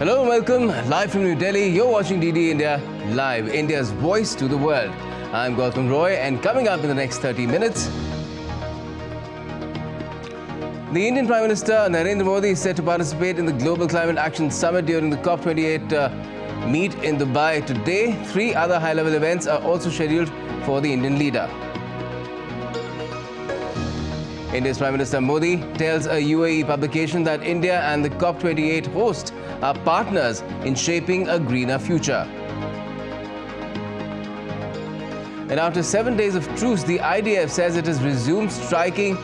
Hello and welcome. Live from New Delhi, you're watching DD India Live, India's voice to the world. I'm Gautam Roy, and coming up in the next 30 minutes, the Indian Prime Minister Narendra Modi is set to participate in the Global Climate Action Summit during the COP28 meet in Dubai today. 3 other high-level events are also scheduled for the Indian leader. India's Prime Minister Modi tells a UAE publication that India and the COP28 host are partners in shaping a greener future. And after 7 days of truce, the IDF says it has resumed striking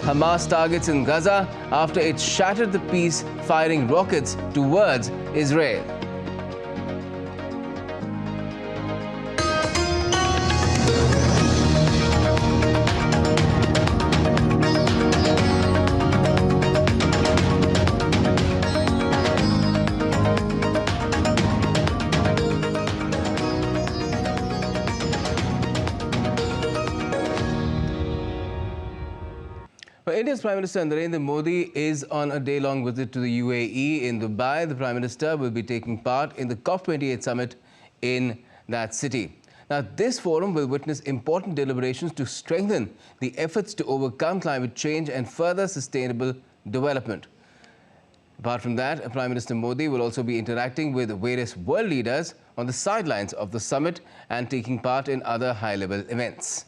Hamas targets in Gaza after it shattered the peace, firing rockets towards Israel. India's Prime Minister Narendra Modi is on a day-long visit to the UAE in Dubai. The Prime Minister will be taking part in the COP28 summit in that city. Now, this forum will witness important deliberations to strengthen the efforts to overcome climate change and further sustainable development. Apart from that, Prime Minister Modi will also be interacting with various world leaders on the sidelines of the summit and taking part in other high-level events.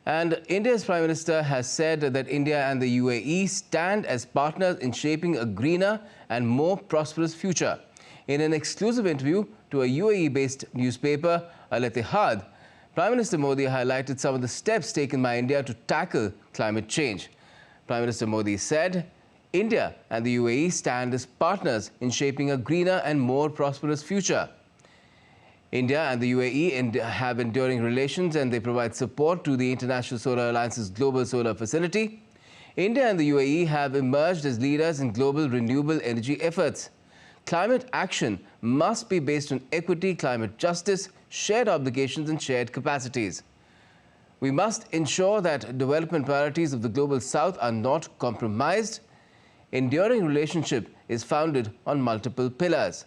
And India's Prime Minister has said that India and the UAE stand as partners in shaping a greener and more prosperous future. In an exclusive interview to a UAE-based newspaper, Al-Ittihad, Prime Minister Modi highlighted some of the steps taken by India to tackle climate change. Prime Minister Modi said, India and the UAE stand as partners in shaping a greener and more prosperous future. India and the UAE have enduring relations and they provide support to the International Solar Alliance's Global Solar Facility. India and the UAE have emerged as leaders in global renewable energy efforts. Climate action must be based on equity, climate justice, shared obligations and shared capacities. We must ensure that development priorities of the Global South are not compromised. Enduring relationship is founded on multiple pillars.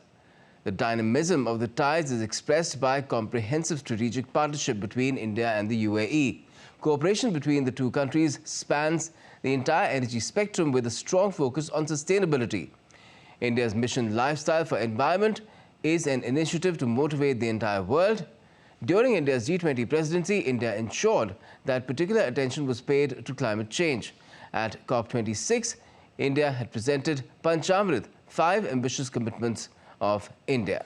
The dynamism of the ties is expressed by comprehensive strategic partnership between India and the UAE. Cooperation between the two countries spans the entire energy spectrum with a strong focus on sustainability. India's mission Lifestyle for Environment is an initiative to motivate the entire world. During India's G20 presidency, India ensured that particular attention was paid to climate change. At COP26, India had presented Panchamrit, 5 ambitious commitments of India.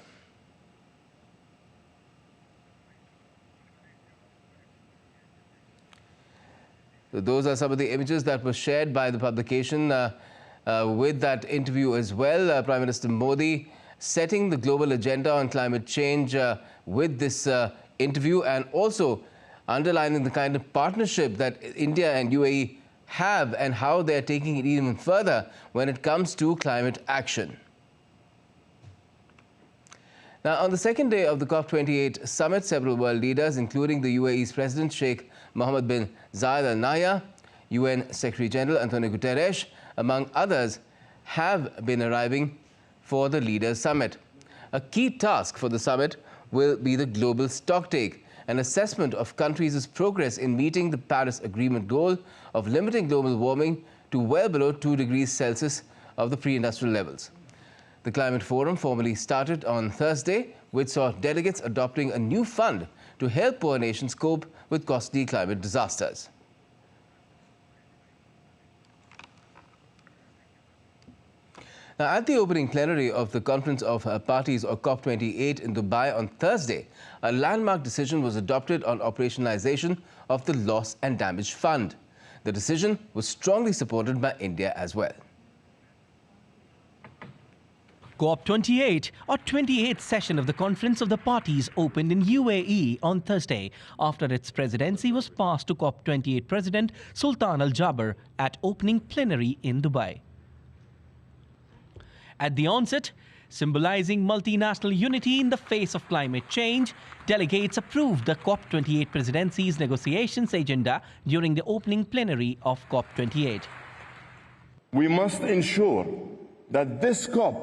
So those are some of the images that were shared by the publication with that interview as well. Prime Minister Modi setting the global agenda on climate change with this interview and also underlining the kind of partnership that India and UAE have and how they are taking it even further when it comes to climate action. Now, on the second day of the COP28 summit, several world leaders, including the UAE's President Sheikh Mohammed bin Zayed Al Nahyan, UN Secretary General Antonio Guterres, among others, have been arriving for the Leaders' Summit. A key task for the summit will be the global stocktake, an assessment of countries' progress in meeting the Paris Agreement goal of limiting global warming to well below 2 degrees Celsius of the pre-industrial levels. The Climate Forum formally started on Thursday, which saw delegates adopting a new fund to help poor nations cope with costly climate disasters. Now, at the opening plenary of the Conference of Parties, or COP28 in Dubai on Thursday, a landmark decision was adopted on operationalization of the Loss and Damage Fund. The decision was strongly supported by India as well. COP28, or 28th session of the Conference of the Parties, opened in UAE on Thursday after its presidency was passed to COP28 President Sultan Al Jaber at opening plenary in Dubai. At the onset, symbolizing multinational unity in the face of climate change, delegates approved the COP28 presidency's negotiations agenda during the opening plenary of COP28. We must ensure that this COP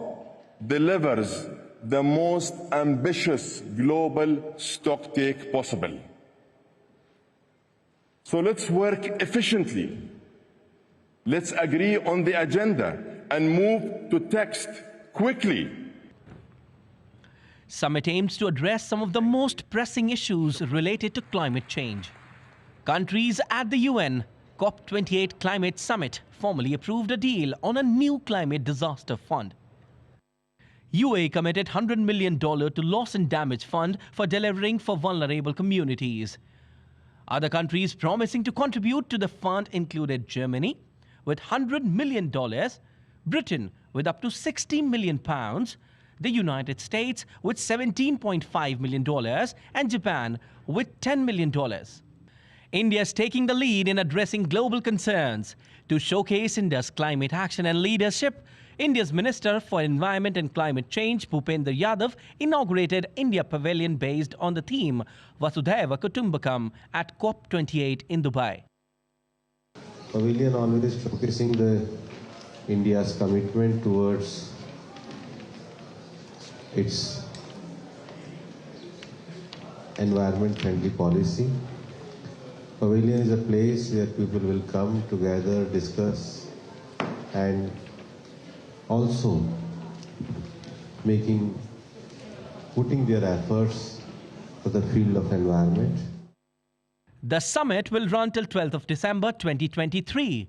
delivers the most ambitious global stocktake possible. So let's work efficiently. Let's agree on the agenda and move to text quickly. Summit aims to address some of the most pressing issues related to climate change. Countries at the UN COP28 Climate Summit formally approved a deal on a new climate disaster fund. UAE committed $100 million to loss and damage fund for delivering for vulnerable communities. Other countries promising to contribute to the fund included Germany with $100 million, Britain with up to £60 million, the United States with $17.5 million, and Japan with $10 million. India is taking the lead in addressing global concerns. To showcase India's climate action and leadership, India's Minister for Environment and Climate Change, Bhupender Yadav, inaugurated India Pavilion based on the theme Vasudhaiva Kutumbakam at COP28 in Dubai. Pavilion always showcasing India's commitment towards its environment-friendly policy. Pavilion is a place where people will come together, discuss, and also putting their efforts for the field of environment. The summit will run till 12th of December 2023.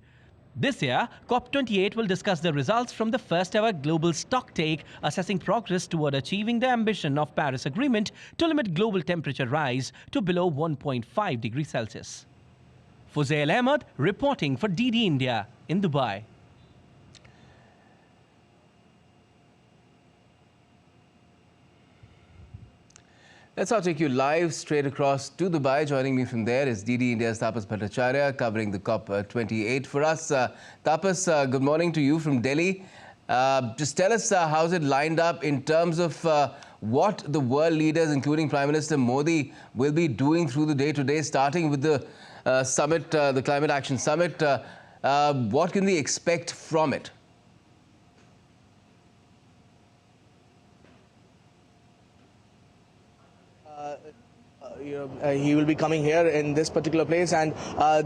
This year, COP28 will discuss the results from the first ever global stocktake, assessing progress toward achieving the ambition of Paris Agreement to limit global temperature rise to below 1.5 degrees Celsius. Fuzail Ahmed reporting for DD India in Dubai. Let's now take you live straight across to Dubai. Joining me from there is DD India's Tapas Bhattacharya covering the COP28 for us. Tapas, good morning to you from Delhi. Just tell us how's it lined up in terms of what the world leaders, including Prime Minister Modi, will be doing through the day today, starting with the summit, the Climate Action Summit. What can we expect from it? He will be coming here in this particular place, and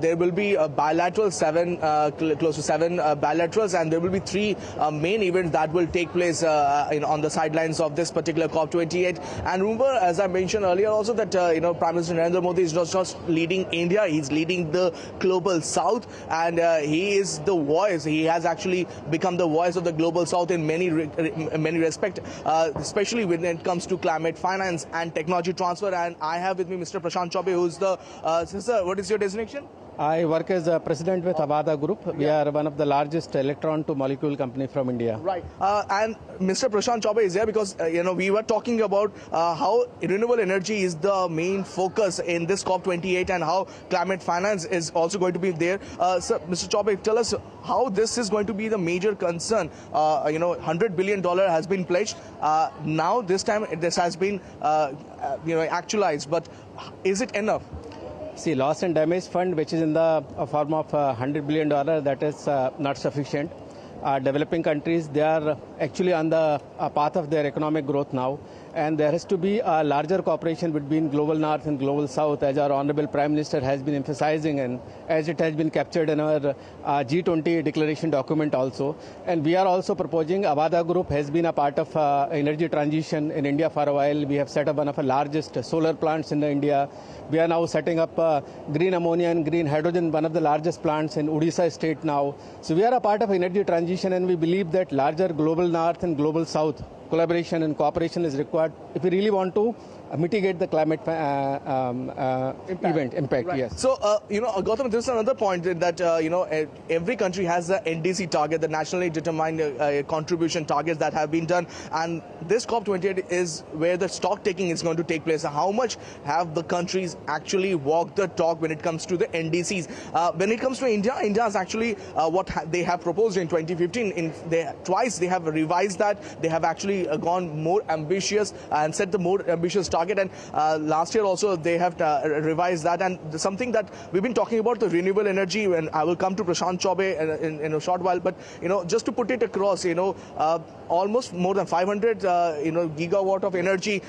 there will be a bilateral close to seven bilaterals, and there will be three main events that will take place on the sidelines of this particular COP28. And remember, as I mentioned earlier also, that Prime Minister Narendra Modi is not just leading India, he's leading the global South, and he is the voice. He has actually become the voice of the global South in many respects, especially when it comes to climate finance and technology transfer. And I have with me Mr. Prasar Bharati, who's the sir, what is your designation? I work as a president with Avada Group. We are one of the largest electron-to-molecule company from India. Right. And Mr. Prasar Bharati is here because, we were talking about how renewable energy is the main focus in this COP28 and how climate finance is also going to be there. So, Mr. Bharati, tell us how this is going to be the major concern. $100 billion has been pledged. Now, this time, this has been, actualized. But is it enough? See, loss and damage fund, which is in the form of $100 billion, that is not sufficient. Developing countries, they are actually on the path of their economic growth now. And there has to be a larger cooperation between global North and global South, as our Honorable Prime Minister has been emphasizing, and as it has been captured in our G20 declaration document also. And we are also proposing, Avada Group has been a part of energy transition in India for a while. We have set up one of the largest solar plants in India. We are now setting up green ammonia and green hydrogen, one of the largest plants in Odisha state now. So we are a part of energy transition, and we believe that larger global North and global South collaboration and cooperation is required if we really want to mitigate the climate impact. Right. Yes. So, Gautam, this is another point that, every country has the NDC target, the nationally determined contribution targets that have been done. And this COP28 is where the stock taking is going to take place. How much have the countries actually walked the talk when it comes to the NDCs? When it comes to India, India has actually what they have proposed in 2015. Twice they have revised that. They have actually gone more ambitious and set the more ambitious target target, and last year also they have revised that. And something that we've been talking about, the renewable energy, and I will come to Prashant Chaubey in a short while, but just to put it across, almost more than 500 gigawatt of energy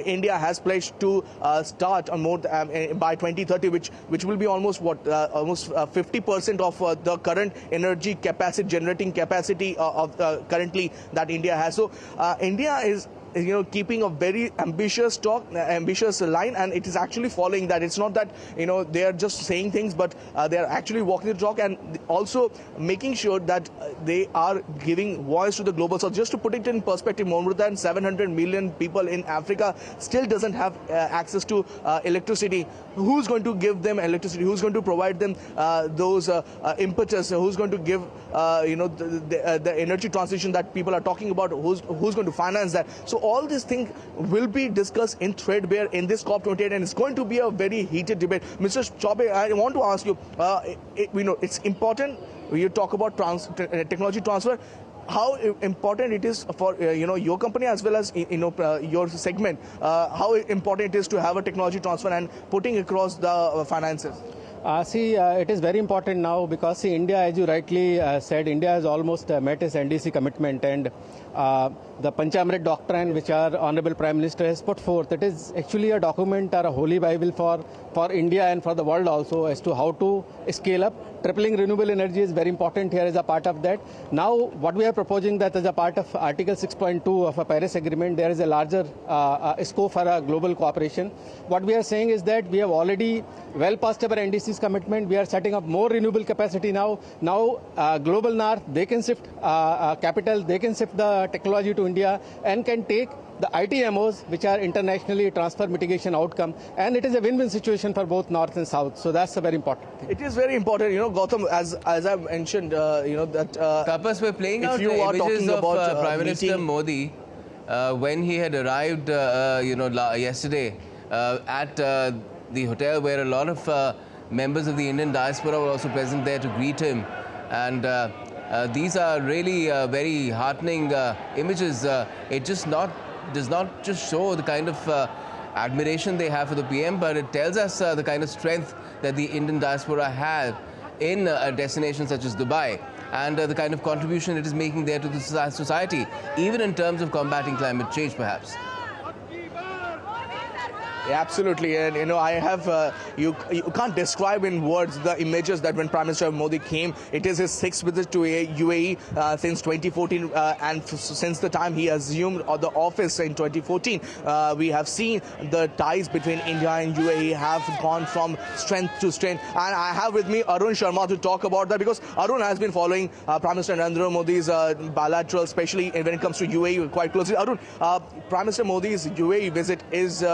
India has pledged to start on more by 2030, which will be almost 50% of the current energy capacity, generating capacity of currently that India has. So India is keeping a very ambitious line, and it is actually following that. It's not that they are just saying things, but they are actually walking the talk, and also making sure that they are giving voice to the global south. Just to put it in perspective, more than 700 million people in Africa still doesn't have access to electricity. Who's going to give them electricity? Who's going to provide them those impetus? Who's going to give the energy transition that people are talking about? Who's going to finance that? So all these things will be discussed in threadbare in this COP28, and it's going to be a very heated debate. Mr. Chaubey, I want to ask you, it's important when you talk about technology transfer, how important it is for your company as well as your segment, how important it is to have a technology transfer and putting across the finances. It is very important now because India, as you rightly said, India has almost met its NDC commitment, and the Panchamrit doctrine, which our Honorable Prime Minister has put forth, it is actually a document or a holy Bible for India and for the world also as to how to scale up. Tripling renewable energy is very important here as a part of that. Now, what we are proposing that as a part of Article 6.2 of a Paris Agreement, there is a larger scope for a global cooperation. What we are saying is that we have already well past our NDC's commitment. We are setting up more renewable capacity now. Now, Global North, they can shift capital, they can shift the technology to India and can take the ITMOs, which are internationally transfer mitigation outcome, and it is a win-win situation for both North and South. So that's a very important thing. It is very important, Gautam, as I mentioned, that Tapas, we're playing out the images of Prime Minister Modi when he had arrived, yesterday at the hotel, where a lot of members of the Indian diaspora were also present there to greet him, and these are really very heartening images. It does not just show the kind of admiration they have for the PM, but it tells us the kind of strength that the Indian diaspora have in a destination such as Dubai, and the kind of contribution it is making there to the society, even in terms of combating climate change, perhaps. Yeah, absolutely, and I have you can't describe in words the images that when Prime Minister Modi came. It is his 6th visit to UAE since 2014, and since the time he assumed the office in 2014, we have seen the ties between India and UAE have gone from strength to strength. And I have with me Arun Sharma to talk about that, because Arun has been following Prime Minister Narendra Modi's bilateral, especially when it comes to UAE, quite closely. Arun, Prime Minister Modi's UAE visit is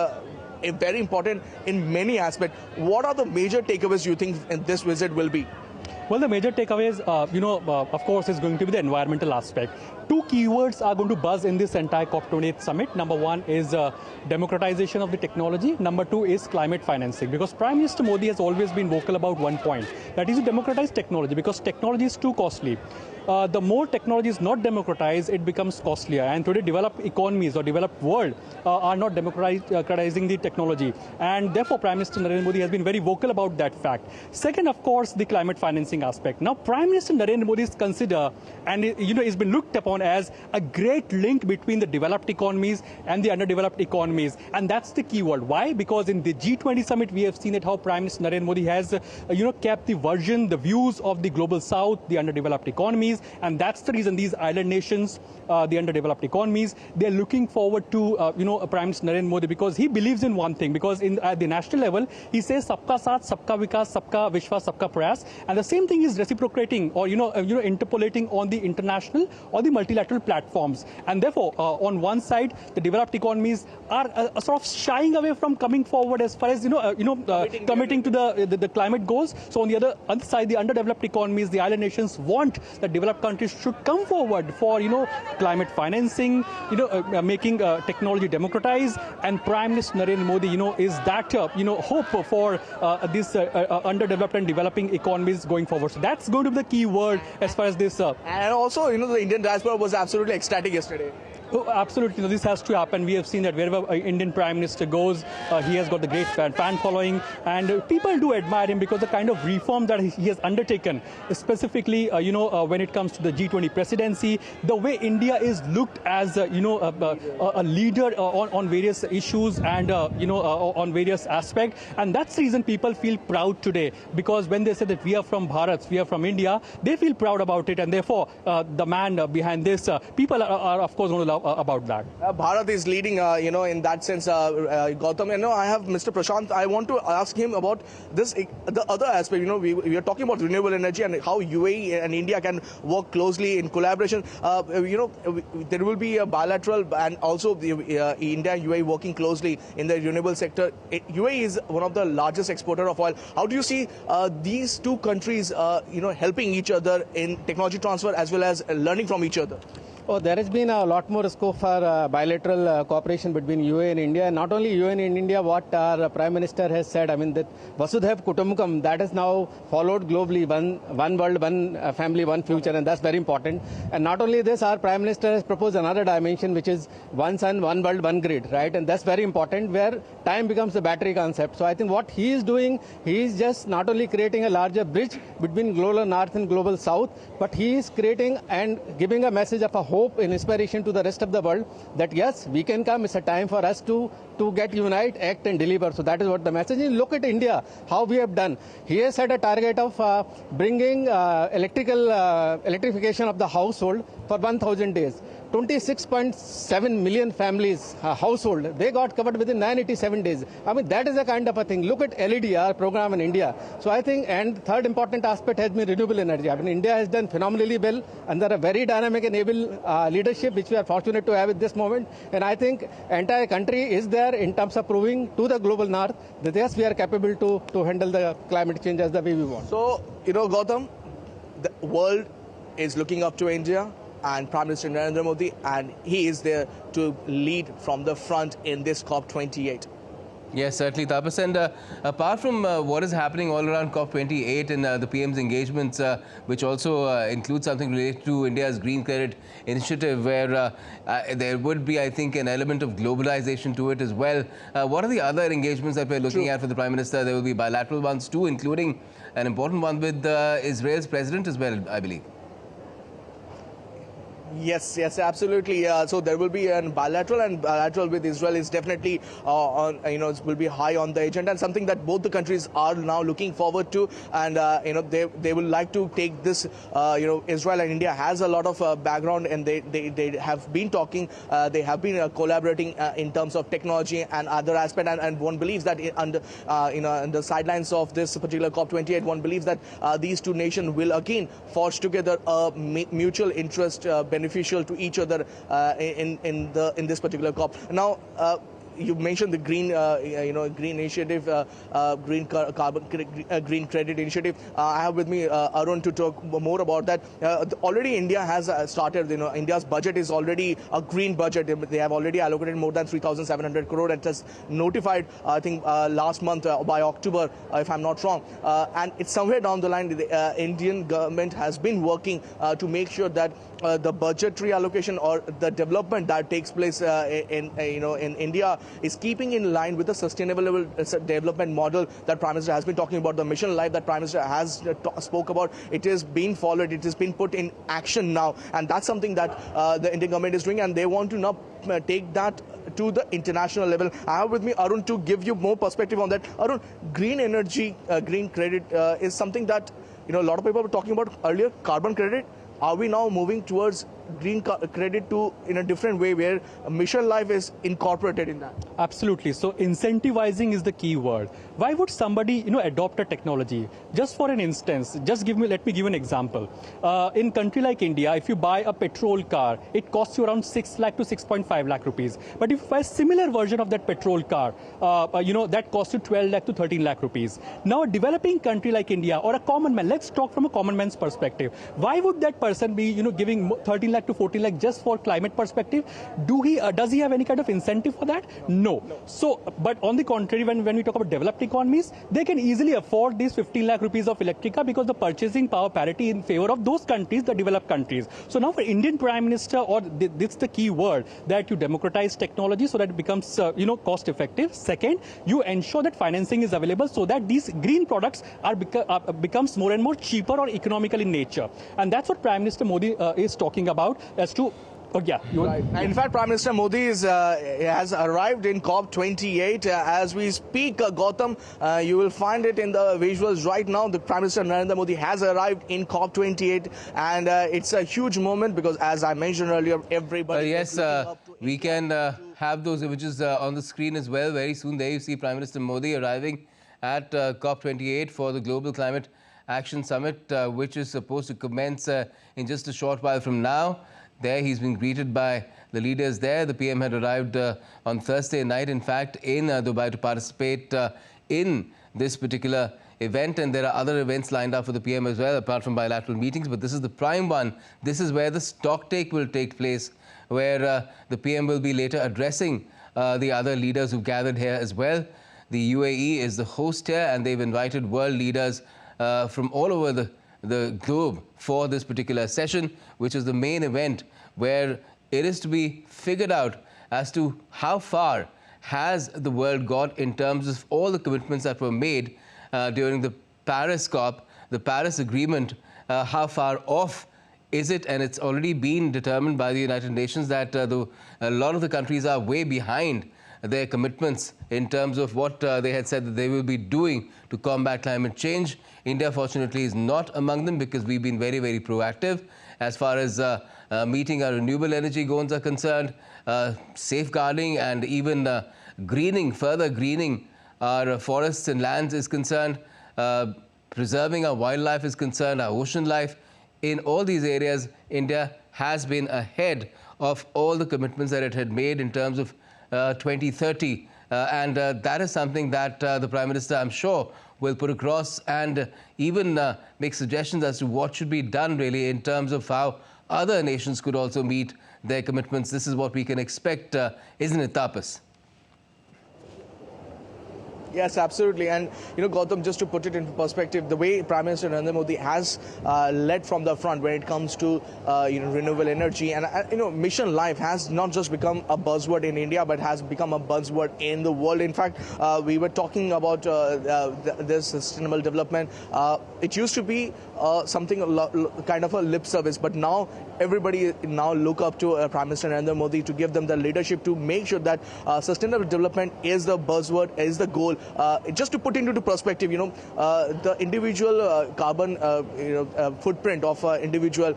very important in many aspects. What are the major takeaways you think in this visit will be? Well, the major takeaways, of course, is going to be the environmental aspect. Two keywords are going to buzz in this entire COP28 summit. Number one is democratization of the technology. Number two is climate financing. Because Prime Minister Modi has always been vocal about one point, that is to democratize technology, because technology is too costly. The more technology is not democratized, it becomes costlier. And today, developed economies or developed world are not democratizing the technology. And therefore, Prime Minister Narendra Modi has been very vocal about that fact. Second, of course, the climate financing aspect. Now, Prime Minister Narendra Modi is considered, and is been looked upon as a great link between the developed economies and the underdeveloped economies. And that's the key word. Why? Because in the G20 summit, we have seen that how Prime Minister Narendra Modi has, kept the views of the global south, the underdeveloped economies. And that's the reason these island nations, the underdeveloped economies, they're looking forward to, Prime Minister Narendra Modi, because he believes in one thing. Because at the national level, he says, "Sabka Saath, Sabka Vikas, Sabka Vishwas, Sabka Prayas," and the same thing is reciprocating or interpolating on the international or the multilateral platforms. And therefore, on one side, the developed economies are sort of shying away from coming forward as far as committing to the climate goals. So on the other side, the underdeveloped economies, the island nations want the developed countries should come forward for climate financing, making technology democratized, and Prime Minister Narendra Modi is that hope for these underdeveloped and developing economies going forward. So that's going to be the key word as far as this. And also, the Indian diaspora was absolutely ecstatic yesterday. Oh, absolutely. No, this has to happen. We have seen that wherever Indian Prime Minister goes, he has got the great fan following, and people do admire him because the kind of reform that he has undertaken, specifically, when it comes to the G20 presidency, the way India is looked as, a leader on various issues and, on various aspects. And that's the reason people feel proud today, because when they say that we are from Bharat, we are from India, they feel proud about it. And therefore, the man behind this, people are of course going to love about that. Bharat is leading, in that sense, Gautam. I have Mr. Prashant. I want to ask him about this, the other aspect. We are talking about renewable energy and how UAE and India can work closely in collaboration. There will be a bilateral and also India and UAE working closely in the renewable sector. UAE is one of the largest exporter of oil. How do you see these two countries, helping each other in technology transfer as well as learning from each other? Oh, there has been a lot more scope for bilateral cooperation between UAE and India. And not only UAE and India, what our Prime Minister has said, that Vasudhaiv Kutumbakam, that is now followed globally, one world, one family, one future, and that's very important. And not only this, our Prime Minister has proposed another dimension, which is one sun, one world, one grid, right? And that's very important, where time becomes the battery concept. So I think what he is doing, he is just not only creating a larger bridge between global north and global south, but he is creating and giving a message of a hope and inspiration to the rest of the world that yes, we can come. It's a time for us to get unite, act and deliver. So that is what the message is. Look at India, how we have done. He has set a target of bringing electrification of the household for 1,000 days. 26.7 million families, household, they got covered within 987 days. That is a kind of a thing. Look at LEDR program in India. So I think, and third important aspect has been renewable energy. India has done phenomenally well under a very dynamic and able leadership, which we are fortunate to have at this moment. And I think entire country is there in terms of proving to the global north that yes, we are capable to handle the climate change as the way we want. So, Gautam, the world is looking up to India and Prime Minister Narendra Modi, and he is there to lead from the front in this COP28. Yes, certainly, Tapas. And apart from what is happening all around COP28 and the PM's engagements, which also includes something related to India's Green Credit Initiative, where there would be, I think, an element of globalization to it as well. What are the other engagements that we're looking at for the Prime Minister? There will be bilateral ones too, including an important one with Israel's president as well, I believe. Yes, absolutely. So there will be a bilateral with Israel is definitely will be high on the agenda, and something that both the countries are now looking forward to. And they will like to take this. Israel and India has a lot of background, and they have been talking. They have been collaborating in terms of technology and other aspects. And one believes that on the sidelines of this particular COP28, one believes that these two nations will again forge together a mutual interest beneficial to each other in this particular COP. Now, you mentioned the green, green initiative, green credit initiative. I have with me Arun to talk more about that. Already India has started. India's budget is already a green budget. They have already allocated more than 3,700 crore and just notified, I think, last month by October, if I'm not wrong. And it's somewhere down the line, the Indian government has been working to make sure that the budgetary allocation or the development that takes place in India is keeping in line with the sustainable development model that Prime Minister has been talking about, the mission life that Prime Minister has spoke about. It is being followed, it has been put in action now, and that's something that the Indian government is doing, and they want to now take that to the international level. I have with me Arun to give you more perspective on that. Arun, green energy, green credit is something that a lot of people were talking about earlier, carbon credit. Are we now moving towards green credit in a different way, where mission life is incorporated in that? Absolutely. So incentivizing is the key word. Why would somebody adopt a technology? Just for an instance, let me give an example. In country like India, if you buy a petrol car, it costs you around 6 lakh to 6.5 lakh rupees. But if you buy a similar version of that petrol car, that costs you 12 lakh to 13 lakh rupees. Now, a developing country like India, or a common man, let's talk from a common man's perspective. Why would that person be giving 13 lakh lakh to 14 lakh just for climate perspective. Does he have any kind of incentive for that? No. So, but on the contrary, when we talk about developed economies, they can easily afford these 15 lakh rupees of electrica because the purchasing power parity in favor of those countries, the developed countries. So now for Indian Prime Minister, or this is the key word, that you democratize technology so that it becomes cost effective. Second, you ensure that financing is available so that these green products becomes more and more cheaper or economical in nature. And that's what Prime Minister Modi is talking about as to. Oh, yeah. Right. In fact, Prime Minister Modi has arrived in COP28. As we speak, Gautam, you will find it in the visuals right now. The Prime Minister Narendra Modi has arrived in COP28, and it's a huge moment because, as I mentioned earlier, everybody... yes, we can have those images on the screen as well very soon. There you see Prime Minister Modi arriving at COP28 for the Global Climate Action Summit, which is supposed to commence in just a short while from now. There he's been greeted by the leaders there. The PM had arrived on Thursday night, in fact, in Dubai to participate in this particular event. And there are other events lined up for the PM as well, apart from bilateral meetings. But this is the prime one. This is where the stock take will take place, where the PM will be later addressing the other leaders who've gathered here as well. The UAE is the host here, and they've invited world leaders from all over the globe for this particular session, which is the main event where it is to be figured out as to how far has the world got in terms of all the commitments that were made during the Paris COP, the Paris Agreement. How far off is it? And it's already been determined by the United Nations that a lot of the countries are way behind their commitments in terms of what they had said that they will be doing to combat climate change. India, fortunately, is not among them because we've been very, very proactive as far as meeting our renewable energy goals are concerned, safeguarding and even greening, further greening our forests and lands is concerned, preserving our wildlife is concerned, our ocean life. In all these areas, India has been ahead of all the commitments that it had made in terms of 2030. And that is something that the Prime Minister, I'm sure, will put across and even make suggestions as to what should be done really in terms of how other nations could also meet their commitments. This is what we can expect, isn't it, Tapas? Yes, absolutely. And, Gautam, just to put it into perspective, the way Prime Minister Narendra Modi has led from the front when it comes to, renewable energy. And, mission life has not just become a buzzword in India, but has become a buzzword in the world. In fact, we were talking about this sustainable development. It used to be something kind of a lip service, but now everybody now look up to Prime Minister Narendra Modi to give them the leadership to make sure that sustainable development is the buzzword, is the goal. Just to put into perspective, the individual carbon footprint of individual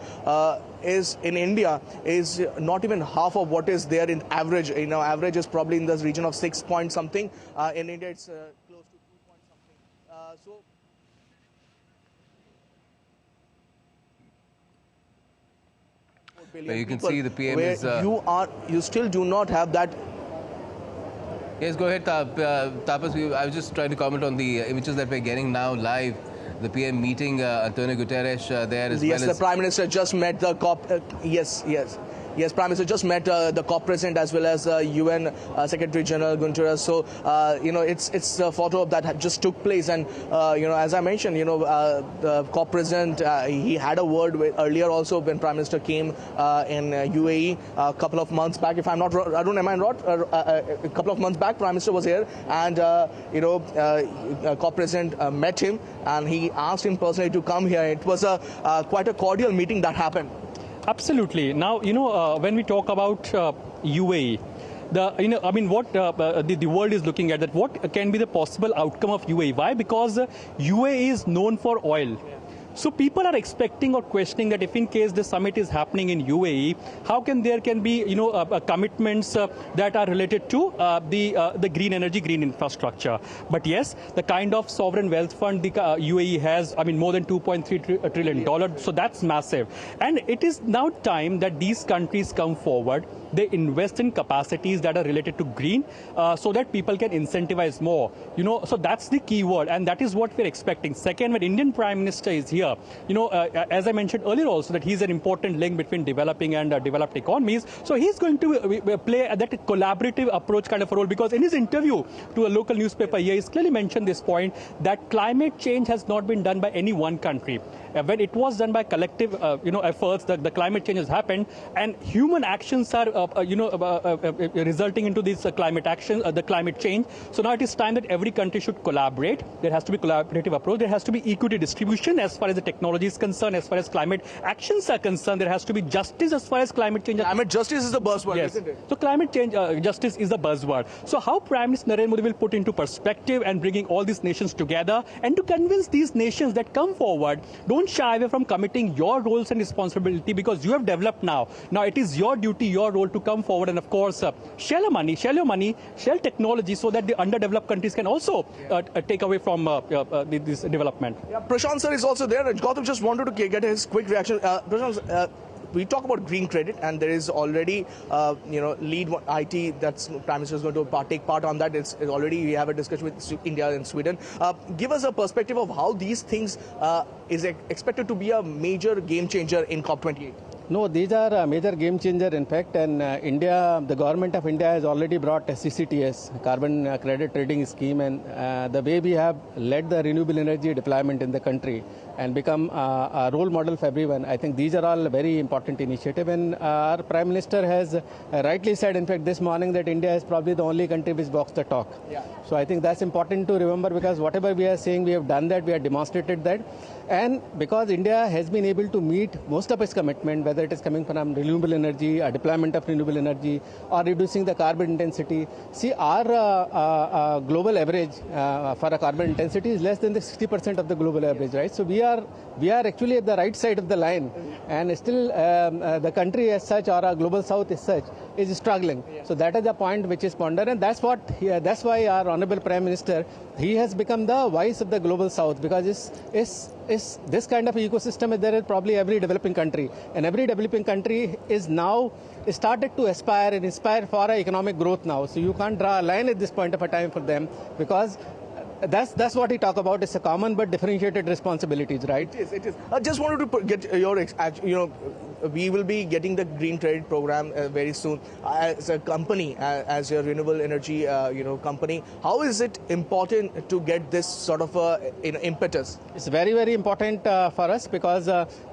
is in India is not even half of what is there in average. Average is probably in the region of 6 point something. In India, it's close to 2 point something. So you can see the PM where is... you still do not have that. Yes, go ahead, Tapas. I was just trying to comment on the images that we're getting now live. The PM meeting Antonio Guterres there as well. Yes, the Prime Minister just met the COP. Yes, Prime Minister just met the COP president as well as UN Secretary General Guterres. So, it's a photo that just took place. And, as I mentioned, the COP president, he had a word earlier also when Prime Minister came in UAE a couple of months back. If I'm not wrong, a couple of months back, Prime Minister was here and, COP president met him and he asked him personally to come here. It was quite a cordial meeting that happened. Absolutely. Now, when we talk about UAE, what the world is looking at, that what can be the possible outcome of UAE? Why? Because UAE is known for oil. So people are expecting or questioning that if in case the summit is happening in UAE, how can there can be commitments that are related to the green energy, green infrastructure. But yes, the kind of sovereign wealth fund the UAE has, more than $2.3 trillion. So that's massive. And it is now time that these countries come forward. They invest in capacities that are related to green so that people can incentivize more. So that's the key word. And that is what we're expecting. Second, when Indian Prime Minister is here, India. As I mentioned earlier also, that he's an important link between developing and developed economies. So he's going to play that collaborative approach kind of a role, because in his interview to a local newspaper here, he's clearly mentioned this point that climate change has not been done by any one country. When it was done by collective, efforts, the climate change has happened, and human actions are, resulting into this climate action, the climate change. So now it is time that every country should collaborate. There has to be collaborative approach. There has to be equity distribution as far as the technology is concerned. As far as climate actions are concerned, there has to be justice as far as climate change. Climate justice is the buzzword, yes. Isn't it? So climate change justice is the buzzword. So how Prime Minister Narendra Modi will put into perspective and bringing all these nations together, and to convince these nations that come forward, don't shy away from committing your roles and responsibility, because you have developed now. Now it is your duty, your role to come forward and of course share your money, share technology, so that the underdeveloped countries can also take away from this development. Yeah, Prashant sir is also there. Gautam just wanted to get his quick reaction. Prashant, we talk about green credit, and there is already, lead IT that's Prime Minister is going to take part on that. It's already, we have a discussion with India and Sweden. Give us a perspective of how these things is expected to be a major game changer in COP28. No, these are a major game changer, in fact, and India, the government of India has already brought a CCTS, Carbon Credit Trading Scheme, and the way we have led the renewable energy deployment in the country and become a role model for everyone. I think these are all very important initiatives, and our Prime Minister has rightly said, in fact, this morning, that India is probably the only country which walks the talk. Yeah. So I think that's important to remember, because whatever we are saying, we have done that, we have demonstrated that. And because India has been able to meet most of its commitment, whether it is coming from renewable energy, or deployment of renewable energy, or reducing the carbon intensity. See, our global average for a carbon intensity is less than the 60% of the global average, right? So we are actually at the right side of the line, and still the country as such, or our global south as such, is struggling. So that is the point which is pondered, and that's why our Honorable Prime Minister, he has become the voice of the global south, because it's this kind of ecosystem is there in probably every developing country, and every developing country is now started to aspire and inspire for economic growth now. So you can't draw a line at this point of a time for them, because that's what he talk about. It's a common but differentiated responsibilities, right? It is. I just wanted to get your, we will be getting the green credit program very soon as a company, as your renewable energy, company. How is it important to get this sort of impetus? It's very, very important for us, because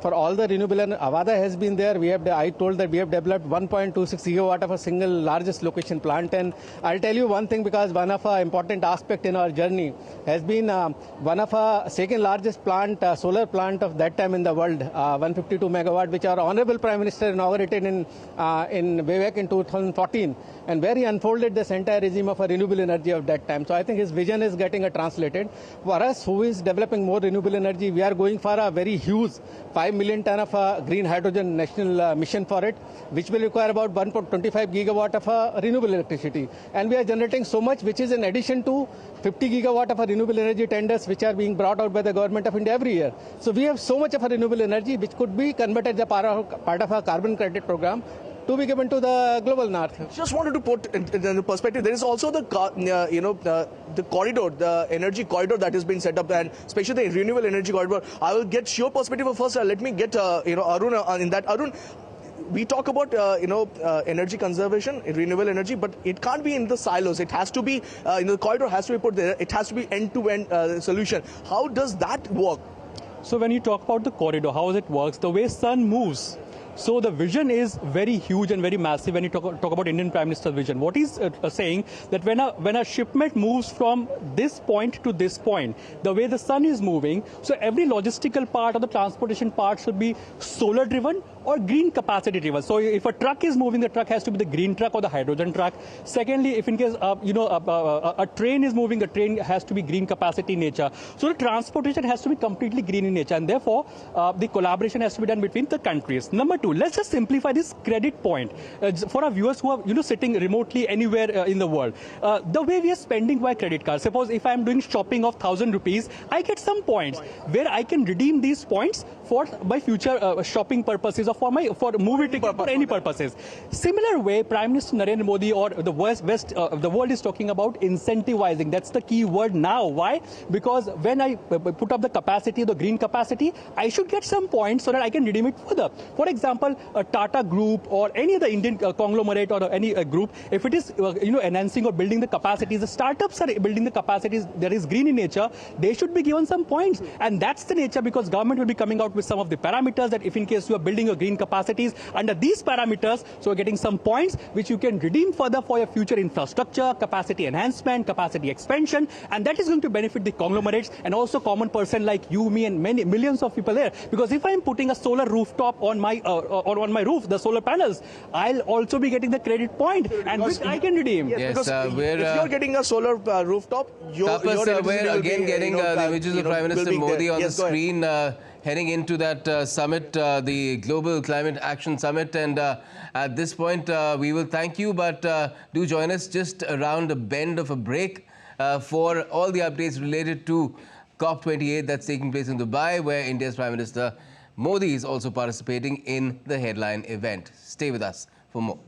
for all the renewable energy, Avada has been there. I told that we have developed 1.26 gigawatt of a single largest location plant, and I'll tell you one thing, because one of our important aspect in our journey has been one of our second largest plant, solar plant of that time in the world, 152 megawatt, which our Honorable Prime Minister inaugurated in way back in 2014, and where he unfolded this entire regime of a renewable energy of that time. So I think his vision is getting translated. For us, who is developing more renewable energy, we are going for a very huge 5 million ton of green hydrogen national mission for it, which will require about 1.25 gigawatt of renewable electricity. And we are generating so much, which is in addition to 50 gigawatt of renewable energy tenders which are being brought out by the government of India every year. So we have so much of a renewable energy which could be converted as a part of a carbon credit program to be given to the global north. Just wanted to put in perspective, there is also the corridor, the energy corridor that has been set up, and especially the renewable energy corridor. I will get your perspective first. Let me get Arun in that. Arun, we talk about energy conservation, renewable energy, but it can't be in the silos. It has to be the corridor has to be put there. It has to be end-to-end solution. How does that work? So when you talk about the corridor, how it works, the way sun moves. So the vision is very huge and very massive when you talk about Indian Prime Minister's vision. What he's saying that when a shipment moves from this point to this point, the way the sun is moving, so every logistical part of the transportation part should be solar driven or green capacity driven. So if a truck is moving, the truck has to be the green truck or the hydrogen truck. Secondly, if in case a train is moving, the train has to be green capacity in nature. So the transportation has to be completely green in nature, and therefore the collaboration has to be done between the countries. Number two, let's just simplify this credit point for our viewers who are sitting remotely anywhere in the world. The way we are spending by credit card. Suppose if I am doing shopping of 1,000 rupees, I get some points where I can redeem these points for my future shopping purposes or for movie ticket, for any purposes. Similar way, Prime Minister Narendra Modi or the the world is talking about incentivizing. That's the key word now. Why? Because when I put up the capacity, the green capacity, I should get some points so that I can redeem it further. For example, a Tata Group or any other Indian conglomerate or any group, if it is enhancing or building the capacities, the startups are building the capacities that is green in nature, they should be given some points. And that's the nature, because government will be coming out with some of the parameters that if in case you are building your green capacities under these parameters, so getting some points which you can redeem further for your future infrastructure, capacity enhancement, capacity expansion, and that is going to benefit the conglomerates and also common person like you, me, and many millions of people there. Because if I am putting a solar rooftop on my roof, the solar panels, I'll also be getting the credit point, and which I can redeem. Yes, because if you're getting a solar rooftop, we're again getting the images of Prime Minister Modi on the screen heading into that summit, the Global Climate Action Summit. And at this point, we will thank you, but do join us just around a bend of a break for all the updates related to COP28 that's taking place in Dubai, where India's Prime Minister Modi is also participating in the headline event. Stay with us for more.